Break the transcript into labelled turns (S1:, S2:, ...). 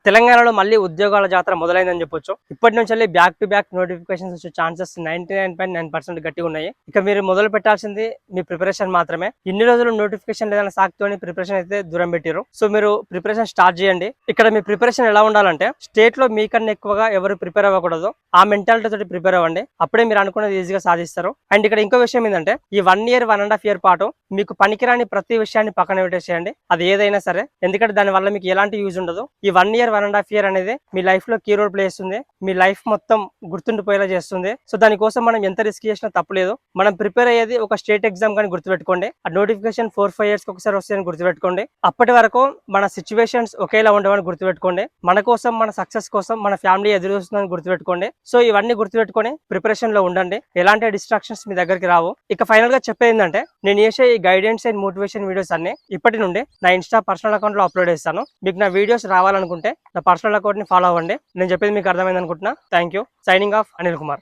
S1: తెలంగాణలో మళ్ళీ ఉద్యోగాల జాతర మొదలైందని చెప్పొచ్చు. ఇప్పటి నుంచి బ్యాక్ టు బ్యాక్ నోటిఫికేషన్స్ వచ్చే ఛాన్సెస్ 99.9% గట్టిగా ఉన్నాయి. ఇక మీరు మొదలు పెట్టాల్సింది మీ ప్రిపరేషన్ మాత్రమే. ఇన్ని రోజులు నోటిఫికేషన్ లేదని సాకుతోని ప్రిపరేషన్ అయితే దూరం పెట్టారు. సో మీరు ప్రిపరేషన్ స్టార్ట్ చేయండి. ఇక్కడ మీ ప్రిపరేషన్ ఎలా ఉండాలంటే స్టేట్ లో మీకన్నా ఎక్కువగా ఎవరు ప్రిపేర్ అవ్వకూడదు. ఆ మెంటాలిటీ తోటి ప్రిపేర్ అవ్వండి. అప్పుడే మీరు అనుకున్నది ఈజీగా సాధిస్తారు. అండ్ ఇక్కడ ఇంకో విషయం ఏంటంటే ఈ 1 year 1.5 year పాటు మీకు పనికిరాని ప్రతి విషయాన్ని పక్కన పెట్టేసేయండి. అది ఏదైనా సరే, ఎందుకంటే దాని వల్ల మీకు ఎలాంటి యూజ్ ఉండదు. ఈ 1 year 1.5 year అనేది మీ లైఫ్ లో కీ రోల్ ప్లే చేస్తుంది. మీ లైఫ్ మొత్తం గుర్తుండిపోయేలా చేస్తుంది. సో దానికోసం మనం ఎంత రిస్క్ చేసినా తప్పలేదు. మనం ప్రిపేర్ అయ్యేది ఒక స్టేట్ ఎగ్జామ్ కానీ గుర్తుపెట్టుకోండి. ఆ నోటిఫికేషన్ 4-5 years ఒకసారి వస్తాయని గుర్తుపెట్టుకోండి. అప్పటి వరకు మన సిచ్యువేషన్స్ ఒకేలా ఉండవని గుర్తుపెట్టుకోండి. మన కోసం, మన సక్సెస్ కోసం మన ఫ్యామిలీ ఎదురు చూస్తుందని గుర్తుపెట్టుకోండి. సో ఇవన్నీ గుర్తుపెట్టుకొని ప్రిపరేషన్ లో ఉండండి. ఎలాంటి డిస్ట్రాక్షన్స్ మీ దగ్గరికి రావు. ఇక ఫైనల్ గా చెప్పేది ఏంటంటే నేను చేసే ఈ గైడెన్స్ అండ్ మోటివేషన్ వీడియోస్ అన్ని ఇప్పటి నుండి నా ఇన్స్టా పర్సనల్ అకౌంట్ లో అప్లోడ్ చేస్తాను. మీకు నా వీడియోస్ రావాలనుకుంటే నా పర్సనల్ అకౌంట్ ని ఫాలో అవ్వండి. నేను చెప్పేది మీకు అర్థమైంది అనుకుంటున్నా. Thank you. Signing off Anil Kumar.